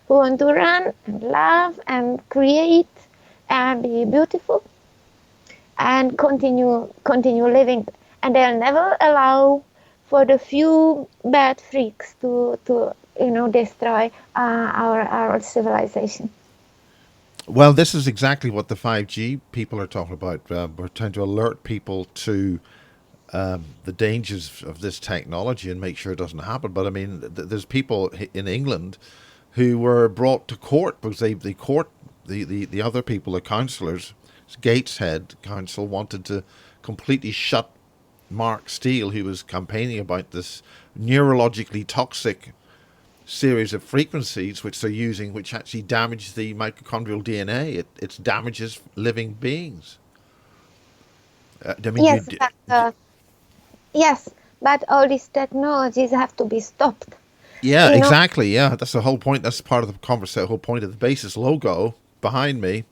who want to run and laugh and create and be beautiful and continue living, and they'll never allow for the few bad freaks to destroy our civilization. Well, this is exactly what the 5G people are talking about. We're trying to alert people to the dangers of this technology and make sure it doesn't happen. But I mean, there's people in England who were brought to court because the court, the other people, the councillors, Gateshead Council wanted to completely shut Mark Steele, who was campaigning about this neurologically toxic series of frequencies which they're using, which actually damage the mitochondrial DNA. It damages living beings. I mean, Yes, yes, but all these technologies have to be stopped. yeah, You know, exactly. Yeah, that's the whole point. That's part of the conversation. Whole point of the basis logo behind me,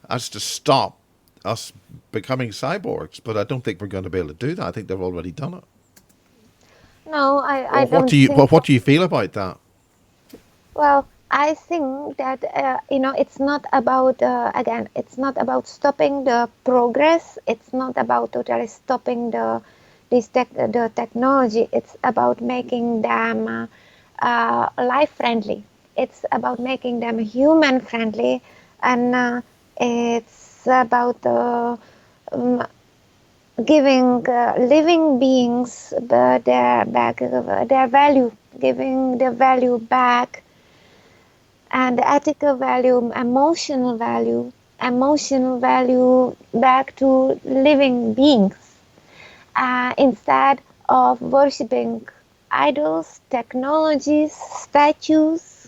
as to stop us becoming cyborgs. But I don't think we're going to be able to do that. I think they've already done it. no, I Or don't think so. what do you feel about that? Well, I think that it's not about again, it's not about stopping the progress. It's not about totally stopping the technology. It's about making them life friendly. It's about making them human friendly, and it's about um, giving living beings their value, giving the value back, and ethical value, emotional value back to living beings, instead of worshipping idols, technologies, statues,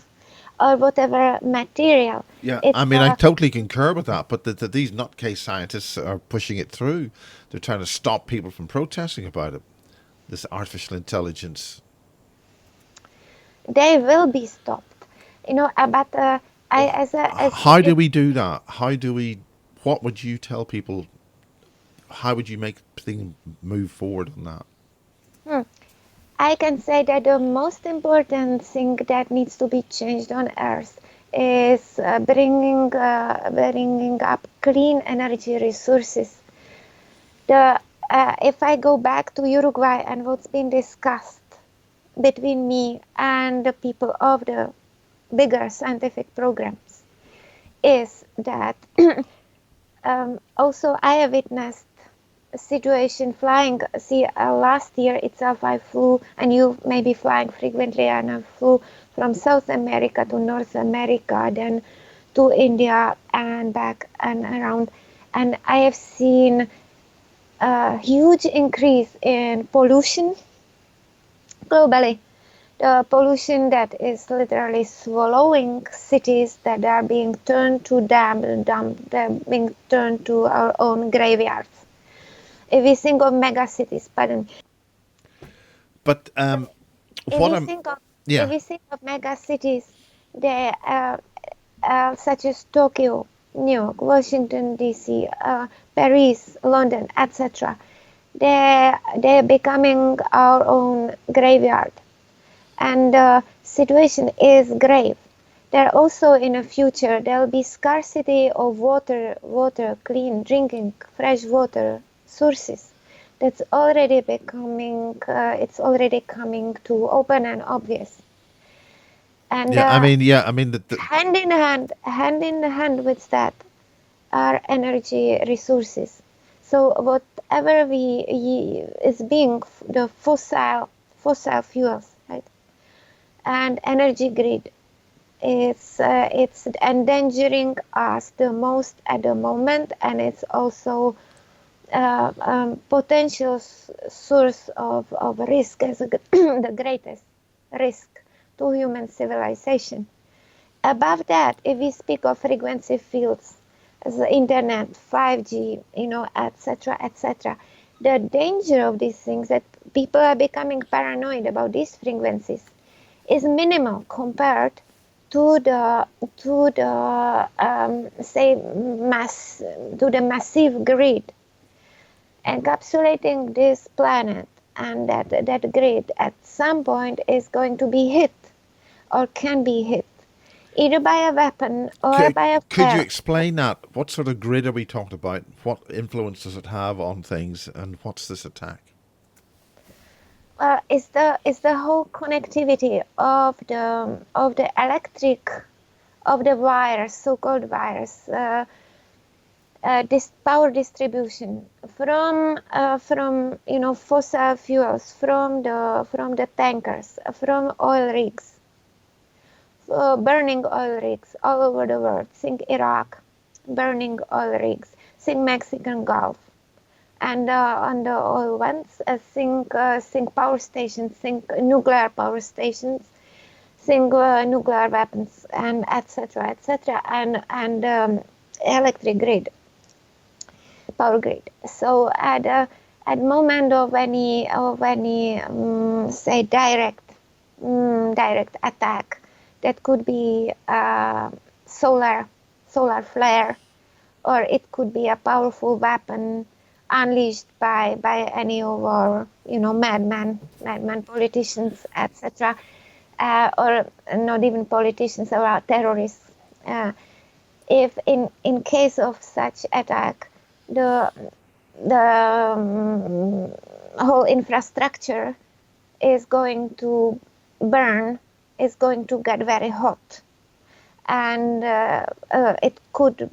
or whatever material. Yeah, I It's mean, I totally concur with that. But these nutcase scientists are pushing it through. They're trying to stop people from protesting about it. This artificial intelligence. They will be stopped, but I as How do it, we do that? How do we? What would you tell people? How would you make things move forward on that? hmm, I can say that the most important thing that needs to be changed on Earth is bringing up clean energy resources. The If I go back to Uruguay and what's been discussed between me and the people of the bigger scientific programs is that also I have witnessed a situation flying. See, last year itself I flew, and you may be flying frequently, and I flew from South America to North America, then to India and back and around. And I have seen a huge increase in pollution globally. The pollution that is literally swallowing cities that are being turned to they're being turned to our own graveyards. If we think of mega cities, pardon, But if what we I'm, think of if yeah, we think of mega cities, they such as Tokyo, New York, Washington D.C., Paris, London, etc. They're becoming our own graveyard, and the situation is grave. There also in the future there will be scarcity of water, clean drinking, fresh water sources. That's already becoming. It's already coming to open and obvious. And yeah. I mean, yeah. I mean, hand in hand with that are energy resources. So whatever is being the fossil fuels, right, and energy grid, it's endangering us the most at the moment, and it's also potential source of risk as the greatest risk to human civilization. Above that, if we speak of frequency fields, as the internet, 5G, etc., etc., the danger of these things that people are becoming paranoid about these frequencies is minimal compared to the say mass to the massive grid encapsulating this planet, and that grid at some point is going to be hit or can be hit either by a weapon or by a could you flare. explain that? What sort of grid are we talking about? What influence does it have on things, and what's this attack? Is the whole connectivity of the electric of the wires, so-called wires, this power distribution from fossil fuels, from the tankers, from oil rigs, burning oil rigs all over the world. Think Iraq, burning oil rigs. Think Mexican Gulf, and on the oil ones, sink power stations, sink nuclear power stations, sink nuclear weapons, and etc., and electric grid, power grid. So at moment of any say direct attack, that could be solar flare, or it could be a powerful weapon unleashed by any of our madman politicians, etc., or not even politicians, or terrorists. If in case of such attack, the whole infrastructure is going to burn, is going to get very hot, and it could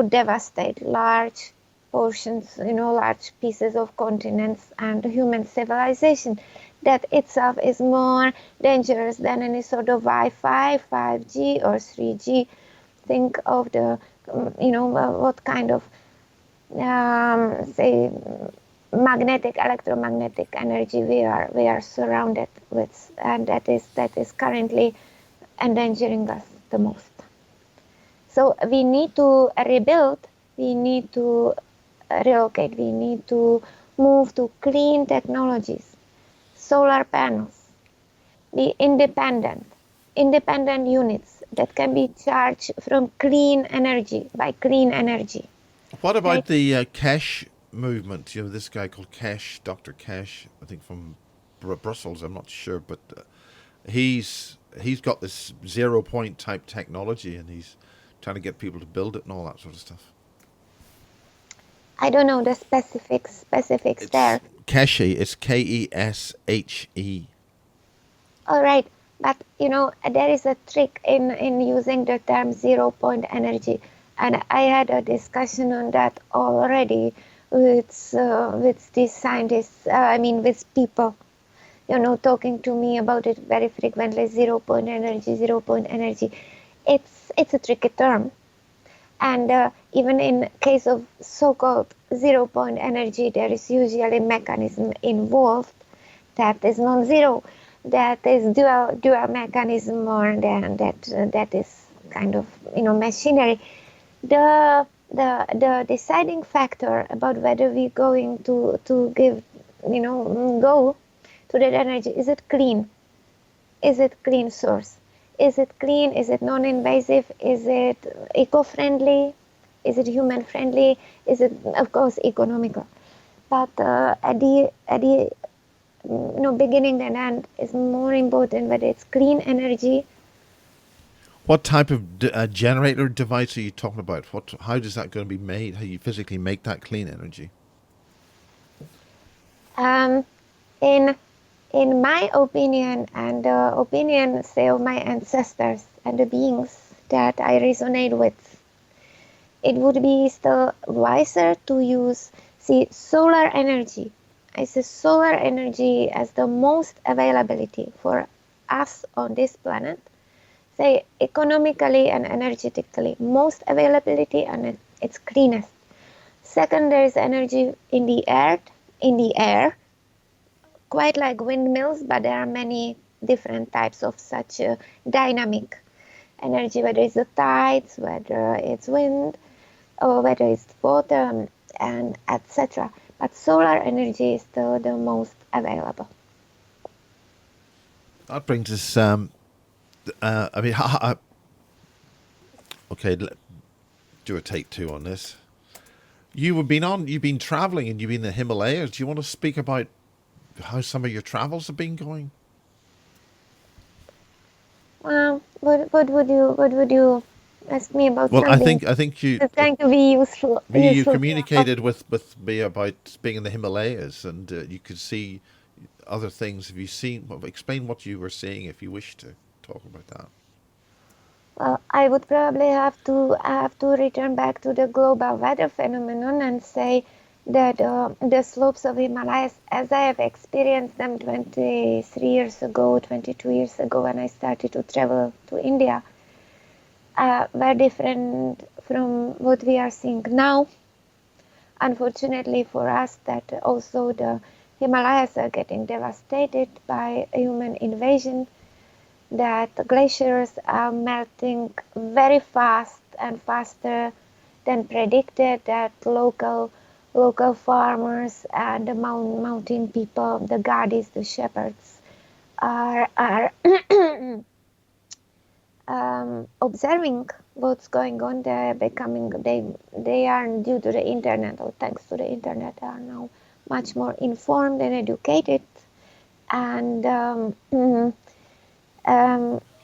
devastate large portions, large pieces of continents and human civilization. That itself is more dangerous than any sort of Wi-Fi, 5G or 3G. Think of the, what kind of, say, electromagnetic energy we are surrounded with, and that is currently endangering us the most. So we need to rebuild, we need to relocate, we need to move to clean technologies, solar panels, be independent units that can be charged from clean energy, by clean energy. What about the Cash movement? This guy called Cash, Dr. Cash, I think from Brussels, I'm not sure, but he's got this 0 point type technology, and he's trying to get people to build it and all that sort of stuff. I don't know the specifics there. Keshe, it's Keshe. All right, but there is a trick in using the term 0 point energy, and I had a discussion on that already with these scientists. With people, talking to me about it very frequently. 0 point energy, 0 point energy. It's a tricky term. And even in case of so-called 0 point energy, there is usually a mechanism involved that is non-zero, that is dual mechanism, or that is kind of machinery. The deciding factor about whether we're going to give go to that energy, is it clean? Is it clean source? Is it clean? Is it non-invasive? Is it eco-friendly? Is it human-friendly? Is it, of course, economical? But at the beginning and end is more important whether it's clean energy. What type of generator device are you talking about? How is that going to be made? How you physically make that clean energy? In my opinion, and the opinion, say, of my ancestors and the beings that I resonate with, it would be still wiser to use, solar energy. I see solar energy as the most availability for us on this planet. Say, economically and energetically, most availability, and it's cleanest. Second, there is energy in the air, quite like windmills, but there are many different types of such dynamic energy, whether it's the tides, whether it's wind, or whether it's water, and etc. But solar energy is still the most available. That brings us. Okay, do a take two on this. You've been traveling, and you've been in the Himalayas. Do you want to speak about how some of your travels have been going? What would you ask me about? Well, something? I think you. It's going to be useful. You communicated with me about being in the Himalayas, and you could see other things. Have you seen? Well, explain what you were seeing, if you wish to talk about that. Well, I would probably have to return back to the global weather phenomenon and say that the slopes of Himalayas, as I have experienced them 23 years ago, 22 years ago, when I started to travel to India, were different from what we are seeing now. unfortunately for us, that also the Himalayas are getting devastated by human invasion, that glaciers are melting very fast and faster than predicted, that local farmers and the mountain people, the gadis, the shepherds, are observing what's going on. They are, due to the internet, or thanks to the internet, are now much more informed and educated, and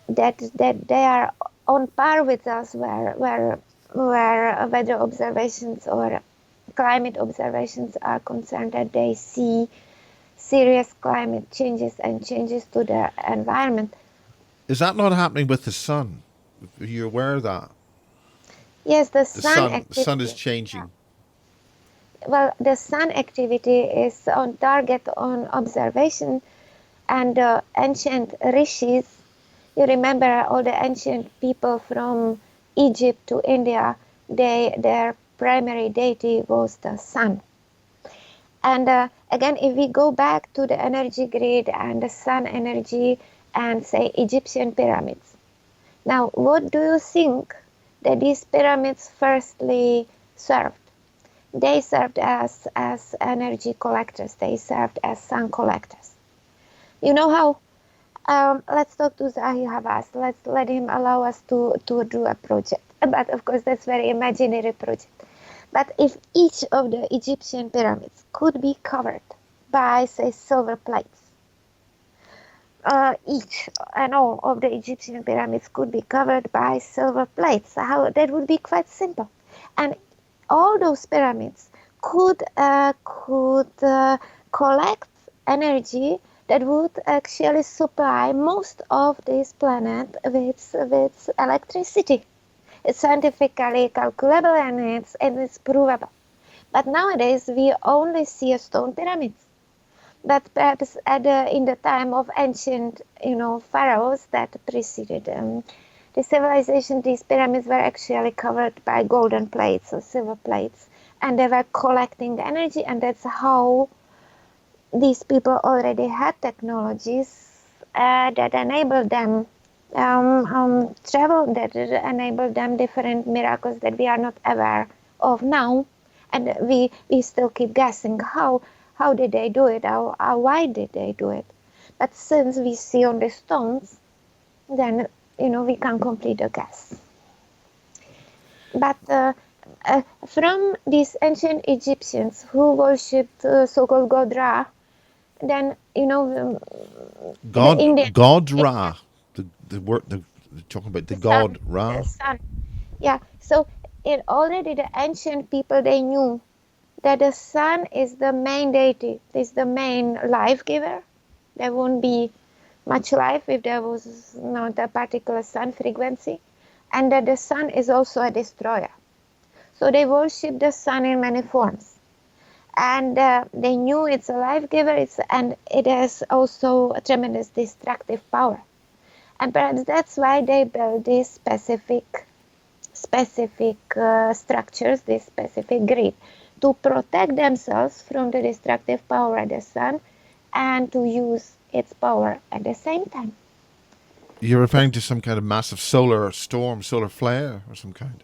that they are on par with us, where weather observations or climate observations are concerned, that they see serious climate changes and changes to the environment. Is that not happening with the sun? Are you aware of that? Yes, the The sun sun, the sun is activity. changing. Well, the sun activity is on target on observation, and the ancient rishis, you remember all the ancient people from Egypt to India, their primary deity was the sun. And again, if we go back to the energy grid and the sun energy and say Egyptian pyramids, now what do you think that these pyramids firstly served? They served as energy collectors. They served as sun collectors. You know how? Let's talk to Zahi Havas. Let's let him allow us to do a project. But of course, that's very imaginary project. But if each of the Egyptian pyramids could be covered by, say, silver plates, each and all of the Egyptian pyramids could be covered by silver plates, how that would be quite simple. And all those pyramids could collect energy that would actually supply most of this planet with electricity. It's scientifically calculable, and it's provable. But nowadays we only see a stone pyramids. But perhaps in the time of ancient, pharaohs that preceded the civilization, these pyramids were actually covered by golden plates or silver plates, and they were collecting energy, and that's how these people already had technologies that enabled them travel, that enabled them different miracles that we are not aware of now, and we still keep guessing how did they do it, why did they do it. But since we see on the stones, then we can complete the guess. But from these ancient Egyptians who worshipped so-called god Ra, then the Indian God Ra. The word they're talking about the God the Ra. sun. Yeah. So already the ancient people, they knew that the sun is the main deity, is the main life giver. There won't be much life if there was not a particular sun frequency, and that the sun is also a destroyer. So they worship the sun in many forms, and they knew it's a life giver. And it has also a tremendous destructive power, and perhaps that's why they build these specific structures, this specific grid, to protect themselves from the destructive power of the sun and to use its power at the same time. You're referring to some kind of massive solar storm, solar flare, or some kind.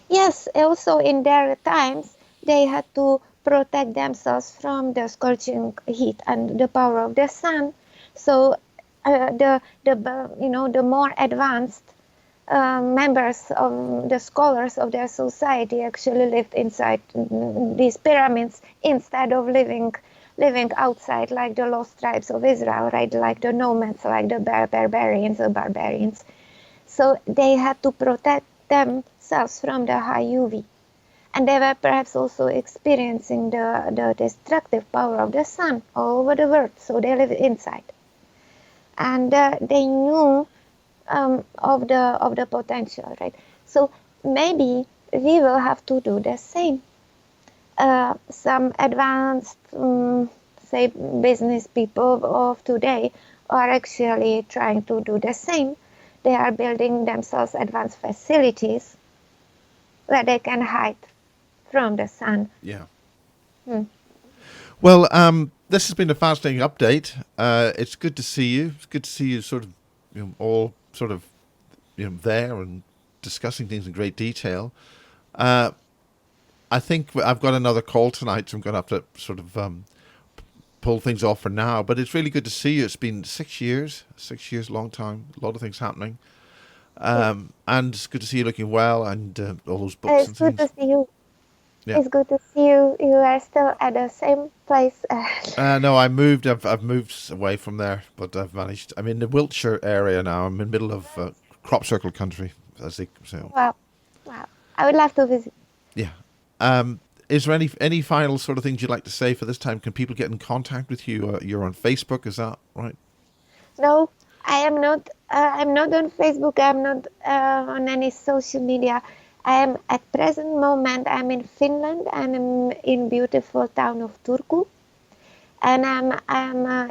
Yes, also in their times, they had to protect themselves from the scorching heat and the power of the sun. So the more advanced members of the scholars of their society actually lived inside these pyramids instead of living outside like the lost tribes of Israel, right? Like the nomads, like the barbarians. So they had to protect themselves from the high UV. And they were perhaps also experiencing the destructive power of the sun all over the world. So they lived inside. And they knew of the potential, right? So maybe we will have to do the same. Some advanced, say, business people of today are actually trying to do the same. They are building themselves advanced facilities where they can hide from the sun. Yeah. Hmm. Well, this has been a fascinating update. It's good to see you. It's good to see you sort of, all sort of, there and discussing things in great detail. I think I've got another call tonight, so I'm going to have to sort of pull things off for now. But it's really good to see you. It's been 6 years. 6 years, long time. A lot of things happening. And it's good to see you looking well, and all those books It's and good things. to see you. Yeah. It's good to see you. You are still at the same place. No, I moved. I've moved away from there, but I've managed. I'm in the Wiltshire area now. I'm in the middle of crop circle country, as they say. Wow. Wow. I would love to visit. Yeah. Is there any final sort of things you'd like to say for this time? Can people get in contact with you? You're on Facebook, is that right? No, I am not. I'm not on Facebook. I'm not on any social media. I am at present moment. I'm in Finland and I'm in beautiful town of Turku. And I'm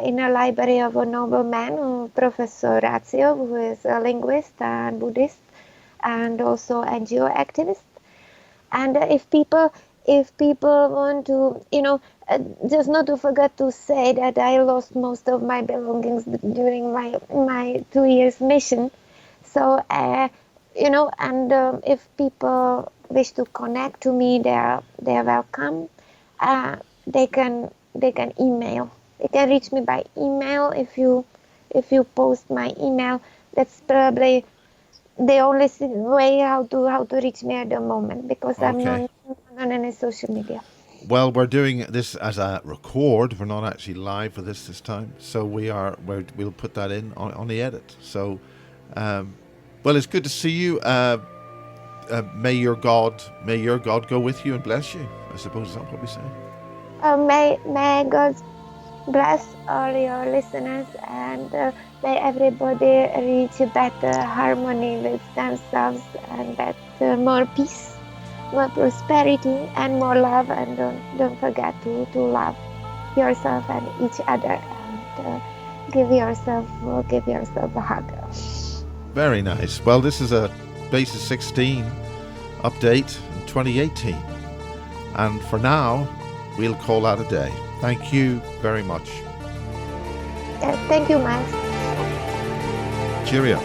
in a library of a noble man, Professor Ratio, who is a linguist and Buddhist, and also NGO activist. And if people want to, just not to forget to say that I lost most of my belongings during my 2 years mission. So if people wish to connect to me, they're welcome. They can email. They can reach me by email. If you post my email, that's probably the only way how to reach me at the moment, because I'm Okay. not on any social media. Well, we're doing this as a record. We're not actually live for this time, so we'll put that in on the edit. So, well, it's good to see you. May your God go with you and bless you. I suppose that's what we say. May God bless all your listeners, and may everybody reach a better harmony with themselves, and better, more peace, more prosperity, and more love. And don't forget to love yourself and each other, and give yourself a hug. Very nice. Well, this is a Basis 16 update in 2018, and for now, we'll call that a day. Thank you very much. Thank you, Miles. Cheerio.